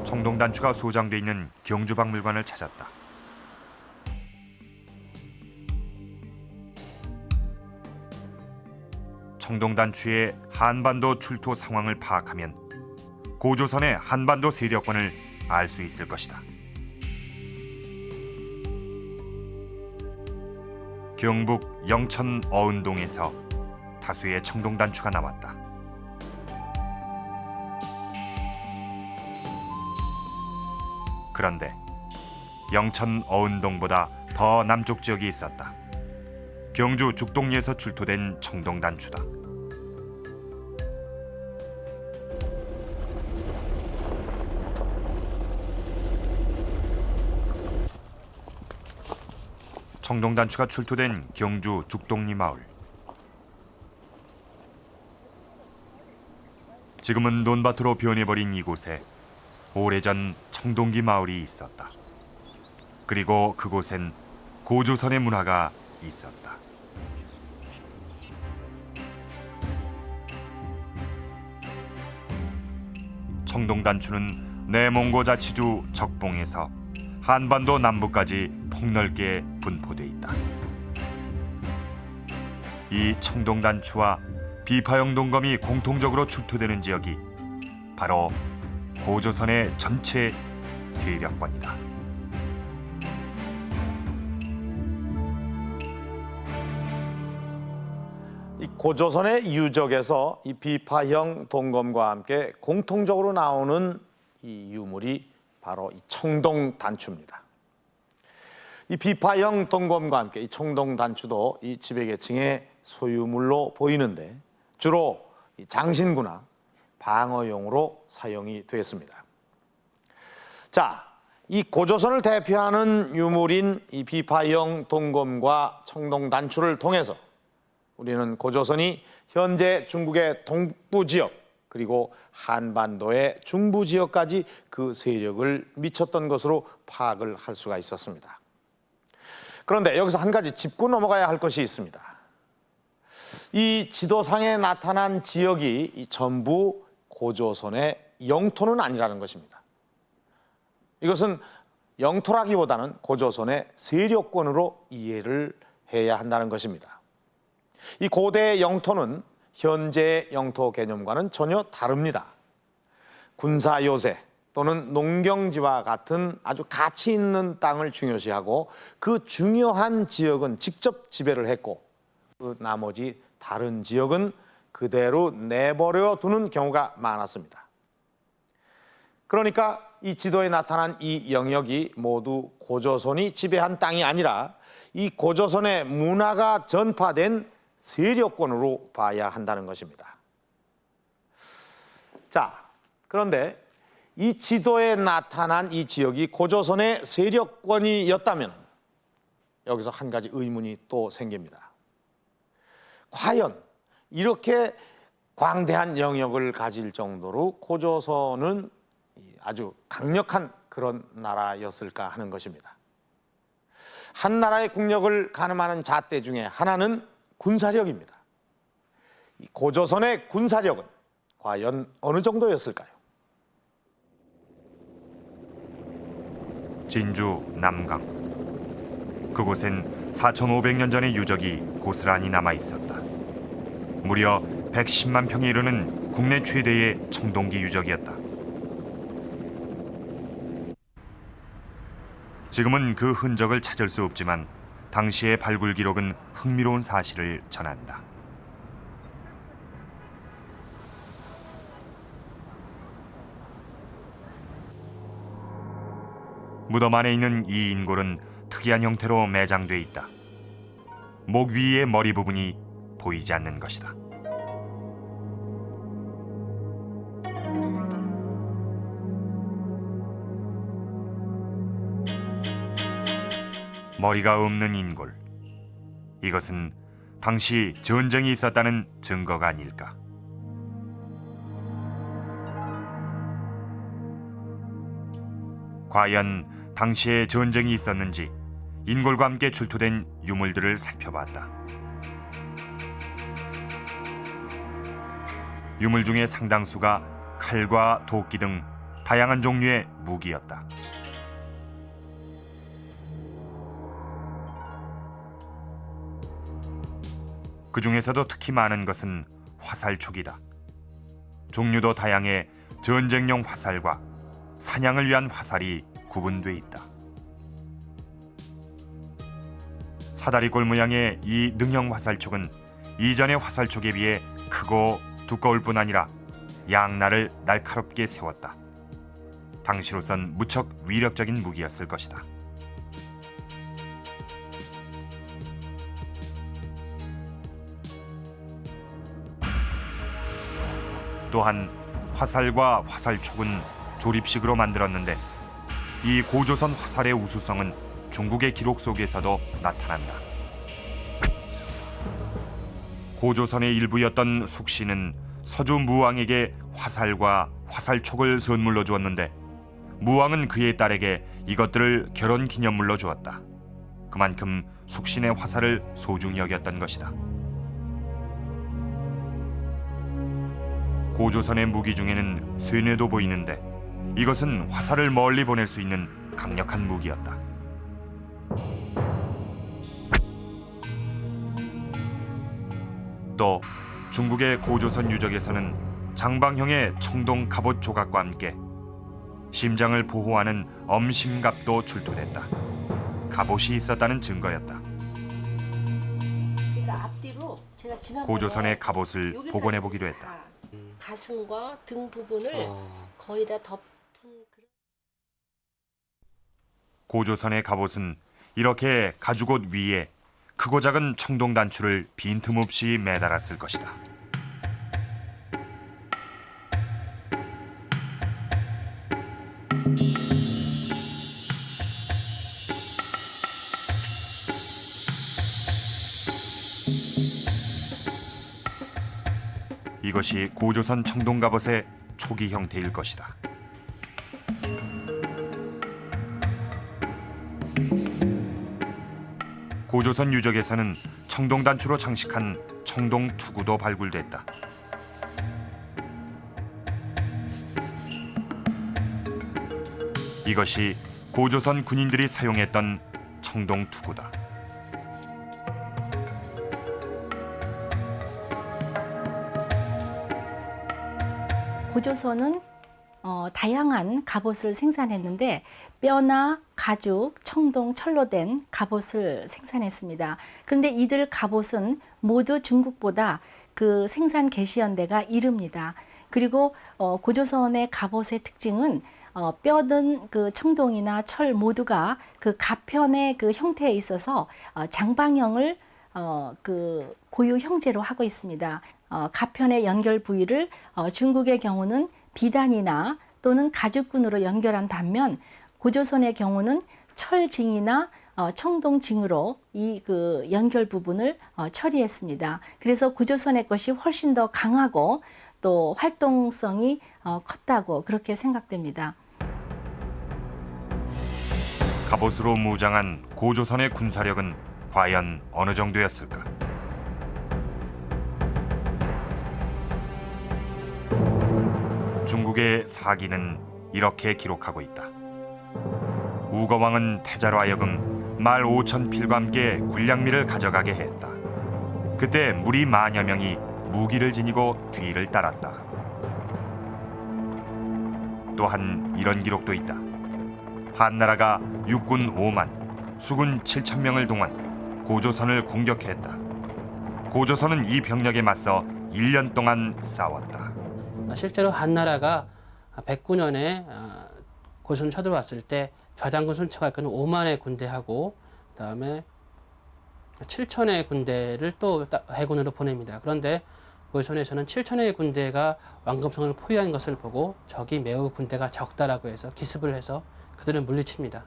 B: 청동 단추가 소장돼 있는 경주박물관을 찾았다. 청동 단추의 한반도 출토 상황을 파악하면 고조선의 한반도 세력권을 알 수 있을 것이다. 경북 영천 어은동에서 다수의 청동 단추가 나왔다. 그런데 영천 어은동보다 더 남쪽 지역이 있었다. 경주 죽동리에서 출토된 청동 단추다. 청동 단추가 출토된 경주 죽동리 마을. 지금은 논밭으로 변해버린 이곳에 오래전 청동기 마을이 있었다. 그리고 그곳엔 고조선의 문화가 있었다. 청동 단추는 내몽고 자치주 적봉에서 한반도 남부까지 폭넓게 분포돼 있다. 이 청동 단추와 비파형 동검이 공통적으로 출토되는 지역이 바로 고조선의 전체 세력권이다.
A: 이 고조선의 유적에서 이 비파형 동검과 함께 공통적으로 나오는 이 유물이 바로 이 청동단추입니다. 이 비파형 동검과 함께 이 청동단추도 이 지배계층의 소유물로 보이는데 주로 이 장신구나 방어용으로 사용이 됐습니다. 자, 이 고조선을 대표하는 유물인 이 비파형 동검과 청동단추를 통해서 우리는 고조선이 현재 중국의 동부 지역 그리고 한반도의 중부 지역까지 그 세력을 미쳤던 것으로 파악을 할 수가 있었습니다. 그런데 여기서 한 가지 짚고 넘어가야 할 것이 있습니다. 이 지도상에 나타난 지역이 전부 고조선의 영토는 아니라는 것입니다. 이것은 영토라기보다는 고조선의 세력권으로 이해를 해야 한다는 것입니다. 이 고대의 영토는 현재의 영토 개념과는 전혀 다릅니다. 군사 요새 또는 농경지와 같은 아주 가치 있는 땅을 중요시하고 그 중요한 지역은 직접 지배를 했고 그 나머지 다른 지역은 그대로 내버려 두는 경우가 많았습니다. 그러니까 이 지도에 나타난 이 영역이 모두 고조선이 지배한 땅이 아니라 이 고조선의 문화가 전파된 세력권으로 봐야 한다는 것입니다. 자, 그런데 이 지도에 나타난 이 지역이 고조선의 세력권이었다면 여기서 한 가지 의문이 또 생깁니다. 과연 이렇게 광대한 영역을 가질 정도로 고조선은 아주 강력한 그런 나라였을까 하는 것입니다. 한 나라의 국력을 가늠하는 잣대 중에 하나는 군사력입니다. 이 고조선의 군사력은 과연 어느 정도였을까요?
B: 진주 남강. 그곳엔 4,500년 전의 유적이 고스란히 남아 있었다. 무려 110만 평에 이르는 국내 최대의 청동기 유적이었다. 지금은 그 흔적을 찾을 수 없지만 당시의 발굴 기록은 흥미로운 사실을 전한다. 무덤 안에 있는 이 인골은 특이한 형태로 매장돼 있다. 목 위의 머리 부분이 보이지 않는 것이다. 머리가 없는 인골. 이것은 당시 전쟁이 있었다는 증거가 아닐까. 과연 당시에 전쟁이 있었는지 인골과 함께 출토된 유물들을 살펴봤다. 유물 중에 상당수가 칼과 도끼 등 다양한 종류의 무기였다. 그 중에서도 특히 많은 것은 화살촉이다. 종류도 다양해 전쟁용 화살과 사냥을 위한 화살이 구분돼 있다. 사다리꼴 모양의 이 능형 화살촉은 이전의 화살촉에 비해 크고 두꺼울 뿐 아니라 양날을 날카롭게 세웠다. 당시로선 무척 위력적인 무기였을 것이다. 또한 화살과 화살촉은 조립식으로 만들었는데 이 고조선 화살의 우수성은 중국의 기록 속에서도 나타난다. 고조선의 일부였던 숙신은 서주 무왕에게 화살과 화살촉을 선물로 주었는데 무왕은 그의 딸에게 이것들을 결혼 기념물로 주었다. 그만큼 숙신의 화살을 소중히 여겼던 것이다. 고조선의 무기 중에는 쇠뇌도 보이는데 이것은 화살을 멀리 보낼 수 있는 강력한 무기였다. 또 중국의 고조선 유적에서는 장방형의 청동 갑옷 조각과 함께 심장을 보호하는 엄심갑도 출토됐다. 갑옷이 있었다는 증거였다.
N: 그러니까 앞뒤로 제가 지난번에
B: 고조선의 갑옷을
N: 여기까지
B: 복원해 보기로 했다.
N: 다 가슴과 등 부분을 거의 다 덮은 그런.
B: 고조선의 갑옷은 이렇게 가죽옷 위에 크고 작은 청동 단추를 빈틈없이 매달았을 것이다. 이것이 고조선 청동 갑옷의 초기 형태일 것이다. 고조선 유적에서는 청동 단추로 장식한 청동 투구도 발굴됐다. 이것이 고조선 군인들이 사용했던 청동 투구다.
N: 고조선은 다양한 갑옷을 생산했는데 뼈나 가죽, 청동, 철로 된 갑옷을 생산했습니다. 그런데 이들 갑옷은 모두 중국보다 그 생산 개시연대가 이릅니다. 그리고 고조선의 갑옷의 특징은 뼈든 그 청동이나 철 모두가 그 가편의 그 형태에 있어서 장방형을 그 고유 형제로 하고 있습니다. 가편의 연결 부위를 중국의 경우는 비단이나 또는 가죽끈으로 연결한 반면 고조선의 경우는 철징이나 청동징으로 이 그 연결 부분을 처리했습니다. 그래서 고조선의 것이 훨씬 더 강하고 또 활동성이 컸다고 그렇게 생각됩니다.
B: 갑옷으로 무장한 고조선의 군사력은 과연 어느 정도였을까? 중국의 사기는 이렇게 기록하고 있다. 우거왕은 태자로 하여금 말 5천 필과 함께 군량미를 가져가게 했다. 그때 무리 만여 명이 무기를 지니고 뒤를 따랐다. 또한 이런 기록도 있다. 한나라가 육군 5만, 수군 7천 명을 동원 고조선을 공격했다. 고조선은 이 병력에 맞서 1년 동안 싸웠다.
C: 실제로 한나라가 109년에 고조선 쳐들어왔을 때 좌장군 순처가 이끄는 5만의 군대하고 그다음에 7천의 군대를 또 해군으로 보냅니다. 그런데 고조선에서는 7천의 군대가 왕금성을 포위한 것을 보고 적이 매우 군대가 적다라고 해서 기습을 해서 그들을 물리칩니다.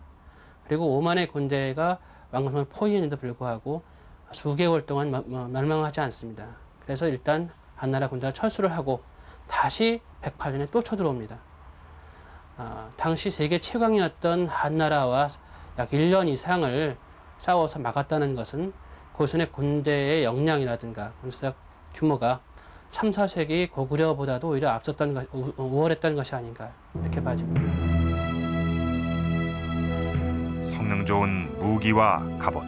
C: 그리고 5만의 군대가 왕금성을 포위했는데도 불구하고 수개월 동안 멸망하지 않습니다. 그래서 일단 한나라 군대가 철수를 하고 다시 108년에 또 쳐들어옵니다. 당시 세계 최강이었던 한나라와 약 1년 이상을 싸워서 막았다는 것은 고조선의 군대의 역량이라든가 군사력 규모가 3, 4세기 고구려보다도 오히려 앞섰던 것, 우월했다는 것이 아닌가 이렇게 봐집니다.
B: 성능 좋은 무기와 갑옷,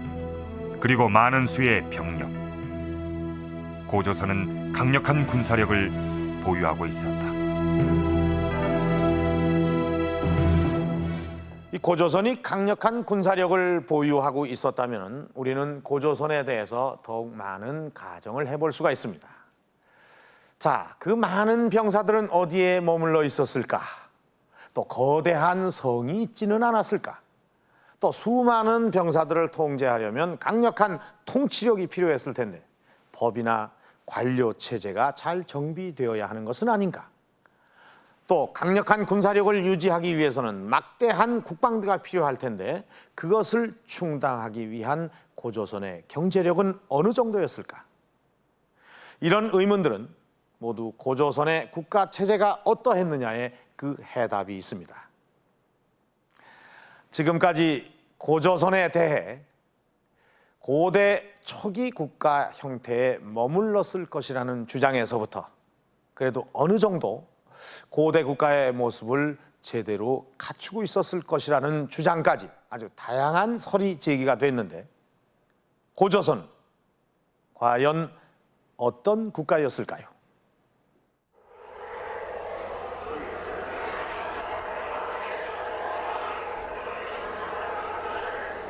B: 그리고 많은 수의 병력. 고조선은 강력한 군사력을 보유하고 있었다.
A: 이 고조선이 강력한 군사력을 보유하고 있었다면 우리는 고조선에 대해서 더욱 많은 가정을 해볼 수가 있습니다. 자, 그 많은 병사들은 어디에 머물러 있었을까? 또 거대한 성이 있지는 않았을까? 또 수많은 병사들을 통제하려면 강력한 통치력이 필요했을 텐데 법이나 관료 체제가 잘 정비되어야 하는 것은 아닌가? 또 강력한 군사력을 유지하기 위해서는 막대한 국방비가 필요할 텐데 그것을 충당하기 위한 고조선의 경제력은 어느 정도였을까? 이런 의문들은 모두 고조선의 국가 체제가 어떠했느냐에 그 해답이 있습니다. 지금까지 고조선에 대해 고대 초기 국가 형태에 머물렀을 것이라는 주장에서부터 그래도 어느 정도 고대 국가의 모습을 제대로 갖추고 있었을 것이라는 주장까지 아주 다양한 설이 제기가 됐는데 고조선은 과연 어떤 국가였을까요?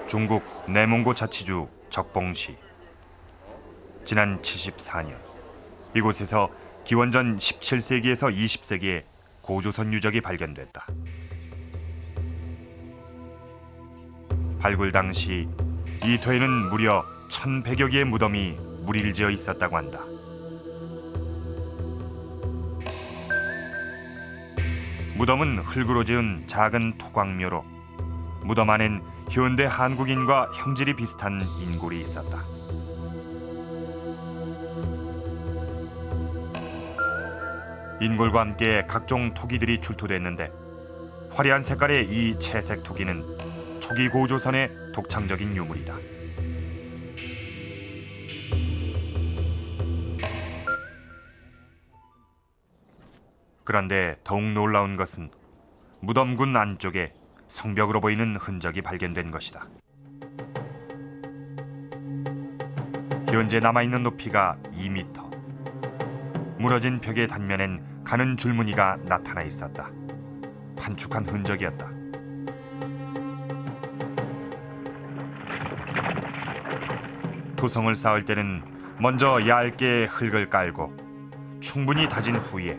B: 중국 내몽고 자치주 적봉시. 지난 74년 이곳에서 기원전 17세기에서 20세기에 고조선 유적이 발견됐다. 발굴 당시 이 터에는 무려 1,100여 개의 무덤이 무릴지어 있었다고 한다. 무덤은 흙으로 지은 작은 토광묘로 무덤 안엔 현대 한국인과 형질이 비슷한 인골이 있었다. 인골과 함께 각종 토기들이 출토됐는데 화려한 색깔의 이 채색 토기는 초기 고조선의 독창적인 유물이다. 그런데 더욱 놀라운 것은 무덤군 안쪽에 성벽으로 보이는 흔적이 발견된 것이다. 현재 남아있는 높이가 2m. 무너진 벽의 단면엔 가는 줄무늬가 나타나 있었다. 판축한 흔적이었다. 토성을 쌓을 때는 먼저 얇게 흙을 깔고 충분히 다진 후에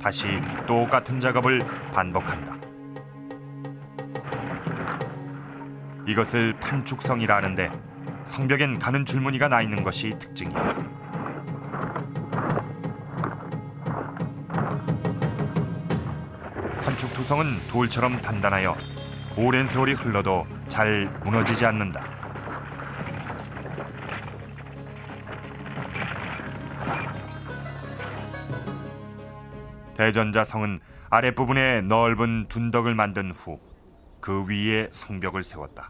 B: 다시 똑같은 작업을 반복한다. 이것을 판축성이라 하는데 성벽엔 가는 줄무늬가 나 있는 것이 특징이다. 판축 토성은 돌처럼 단단하여 오랜 세월이 흘러도 잘 무너지지 않는다. 대전자성은 아랫부분에 넓은 둔덕을 만든 후 그 위에 성벽을 세웠다.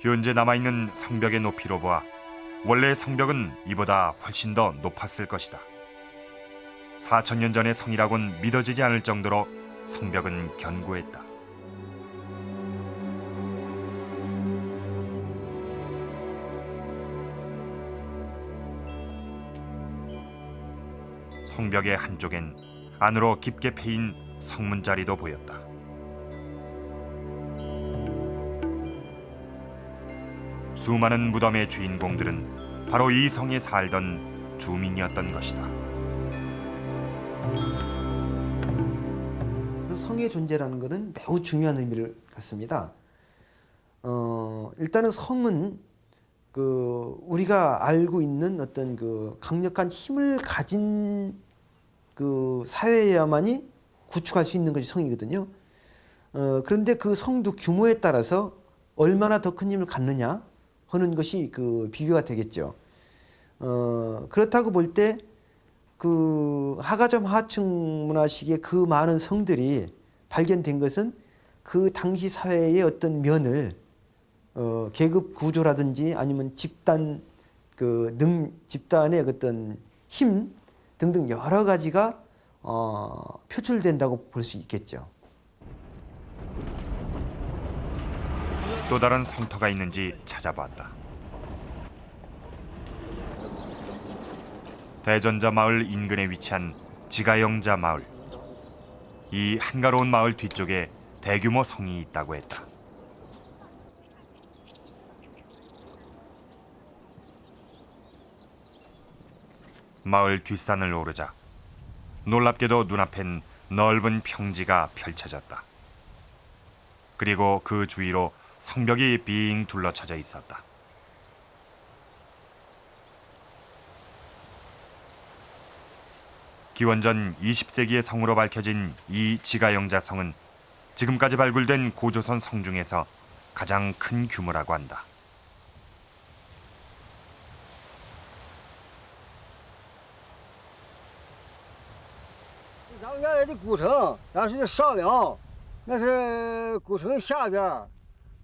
B: 현재 남아있는 성벽의 높이로 보아 원래 성벽은 이보다 훨씬 더 높았을 것이다. 4,000년 전의 성이라고는 믿어지지 않을 정도로 성벽은 견고했다. 성벽의 한쪽엔 안으로 깊게 패인 성문자리도 보였다. 수많은 무덤의 주인공들은 바로 이 성에 살던 주민이었던 것이다.
M: 성의 존재라는 것은 매우 중요한 의미를 갖습니다. 일단은 성은 우리가 알고 있는 어떤 강력한 힘을 가진 사회여야만이 구축할 수 있는 것이 성이거든요. 그런데 그 성도 규모에 따라서 얼마나 더 큰 힘을 갖느냐 하는 것이 비교가 되겠죠. 그렇다고 볼 때 하가점 하층 문화식의 그 많은 성들이 발견된 것은 그 당시 사회의 어떤 면을 계급 구조라든지 아니면 집단의 어떤 힘 등등 여러 가지가 표출된다고 볼 수 있겠죠.
B: 또 다른 성터가 있는지 찾아봤다. 대전자 마을 인근에 위치한 지가영자 마을. 이 한가로운 마을 뒤쪽에 대규모 성이 있다고 했다. 마을 뒷산을 오르자 놀랍게도 눈앞엔 넓은 평지가 펼쳐졌다. 그리고 그 주위로 성벽이 빙 둘러쳐져 있었다. 기원전 20세기의 성으로 밝혀진 이 지가영자 성은 지금까지 발굴된 고조선 성 중에서 가장 큰 규모라고 한다.
O: 原来的古城，咱是上梁，那是古城下边。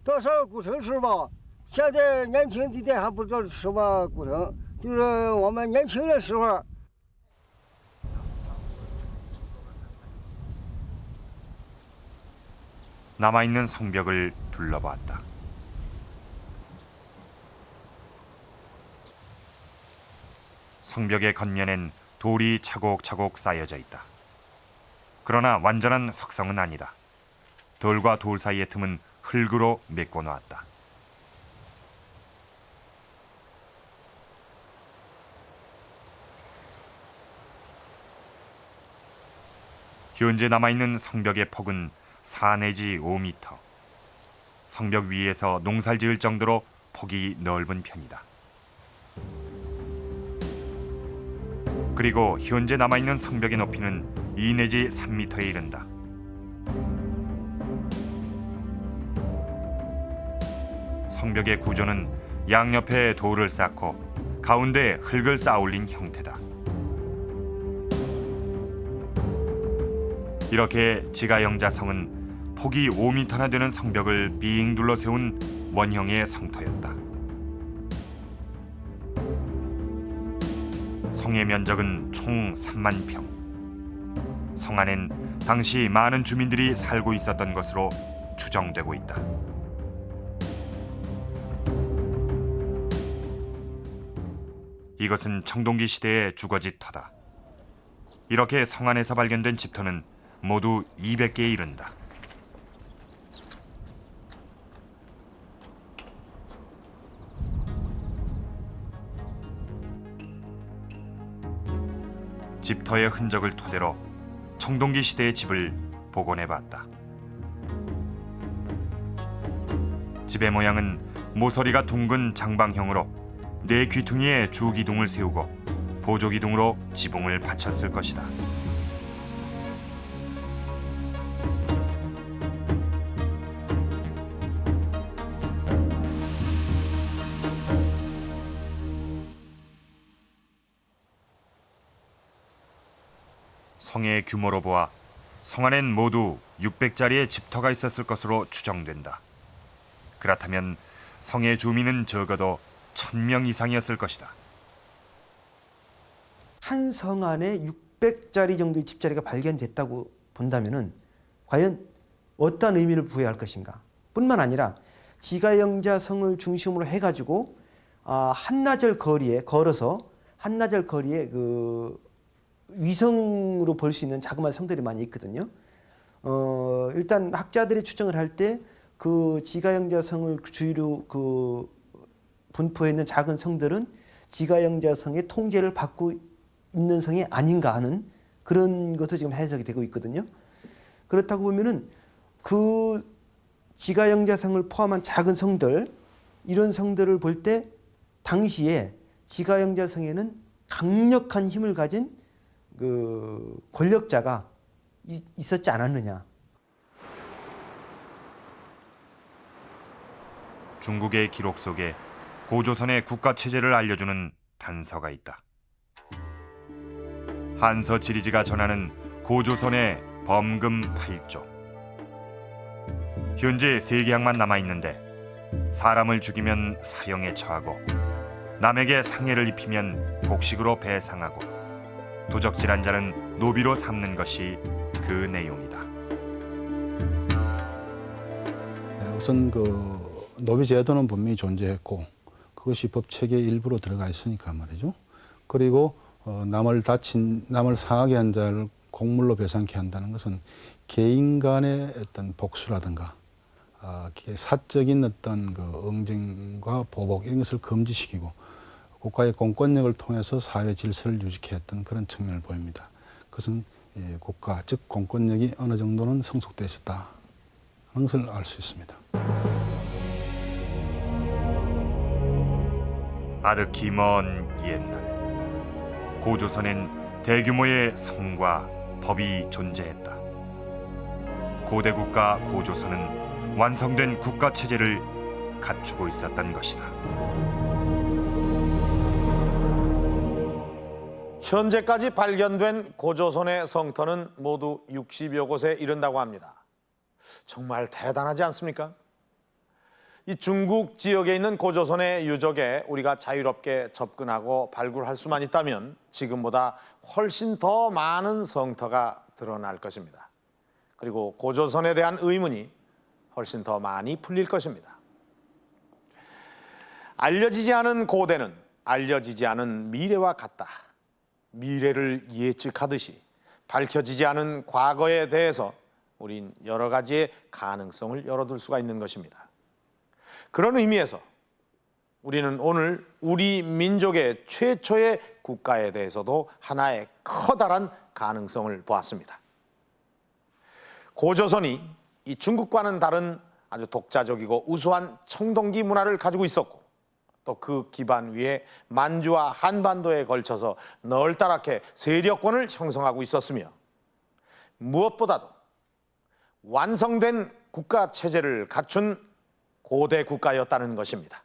O: 到上古城时吧，现在年轻的人还不知道什么古城，就是我们年轻的时候。
B: 남아있는 성벽을 둘러보았다. 성벽의 겉면엔 돌이 차곡차곡 쌓여져 있다. 그러나 완전한 석성은 아니다. 돌과 돌 사이의 틈은 흙으로 메꿔 놓았다. 현재 남아있는 성벽의 폭은 4 내지 5m. 성벽 위에서 농사를 지을 정도로 폭이 넓은 편이다. 그리고 현재 남아있는 성벽의 높이는 2 내지 3m에 이른다. 성벽의 구조는 양옆에 돌을 쌓고 가운데 흙을 쌓아올린 형태다. 이렇게 지가영자성은 폭이 5m나 되는 성벽을 빙 둘러 세운 원형의 성터였다. 성의 면적은 총 3만 평. 성 안엔 당시 많은 주민들이 살고 있었던 것으로 추정되고 있다. 이것은 청동기 시대의 주거지 터다. 이렇게 성 안에서 발견된 집터는 모두 200개에 이른다. 집터의 흔적을 토대로 청동기 시대의 집을 복원해봤다. 집의 모양은 모서리가 둥근 장방형으로 4 귀퉁이에 주기둥을 세우고 보조기둥으로 지붕을 받쳤을 것이다. 성의 규모로 보아 성 안엔 모두 600자리의 집터가 있었을 것으로 추정된다. 그렇다면 성의 주민은 적어도 1000명 이상이었을 것이다.
M: 한 성 안에 600자리 정도의 집자리가 발견됐다고 본다면은 과연 어떤 의미를 부여해야 할 것인가? 뿐만 아니라 지가영자성을 중심으로 해가지고 한나절 거리에 걸어서 한나절 거리에 그 위성으로 볼 수 있는 자그마한 성들이 많이 있거든요. 일단 학자들이 추정을 할 때 그 지가영자성을 주위로 그 분포해 있는 작은 성들은 지가영자성의 통제를 받고 있는 성이 아닌가 하는 그런 것도 지금 해석이 되고 있거든요. 그렇다고 보면은 그 지가영자성을 포함한 작은 성들, 이런 성들을 볼 때 당시에 지가영자성에는 강력한 힘을 가진 그 권력자가 있었지 않았느냐.
B: 중국의 기록 속에 고조선의 국가 체제를 알려주는 단서가 있다. 한서 지리지가 전하는 고조선의 범금 8조. 현재 3계약만 남아 있는데 사람을 죽이면 사형에 처하고 남에게 상해를 입히면 곡식으로 배상하고 도적질한 자는 노비로 삼는 것이 그 내용이다.
P: 우선 그 노비 제도는 분명히 존재했고 그것이 법 체계의 일부로 들어가 있으니까 말이죠. 그리고 남을 상하게 한 자를 곡물로 배상케 한다는 것은 개인 간의 어떤 복수라든가 사적인 어떤 그 응징과 보복 이런 것을 금지시키고 국가의 공권력을 통해서 사회 질서를 유지케 했던 그런 측면을 보입니다. 그것은 국가, 즉 공권력이 어느 정도는 성숙되어 있었다 하는 것을 알 수 있습니다.
B: 아득히 먼 옛날 고조선엔 대규모의 성과 법이 존재했다. 고대 국가 고조선은 완성된 국가 체제를 갖추고 있었던 것이다.
A: 현재까지 발견된 고조선의 성터는 모두 60여 곳에 이른다고 합니다. 정말 대단하지 않습니까? 이 중국 지역에 있는 고조선의 유적에 우리가 자유롭게 접근하고 발굴할 수만 있다면 지금보다 훨씬 더 많은 성터가 드러날 것입니다. 그리고 고조선에 대한 의문이 훨씬 더 많이 풀릴 것입니다. 알려지지 않은 고대는 알려지지 않은 미래와 같다. 미래를 예측하듯이 밝혀지지 않은 과거에 대해서 우린 여러 가지의 가능성을 열어둘 수가 있는 것입니다. 그런 의미에서 우리는 오늘 우리 민족의 최초의 국가에 대해서도 하나의 커다란 가능성을 보았습니다. 고조선이 이 중국과는 다른 아주 독자적이고 우수한 청동기 문화를 가지고 있었고, 또 그 기반 위에 만주와 한반도에 걸쳐서 널따랗게 세력권을 형성하고 있었으며, 무엇보다도 완성된 국가 체제를 갖춘 고대 국가였다는 것입니다.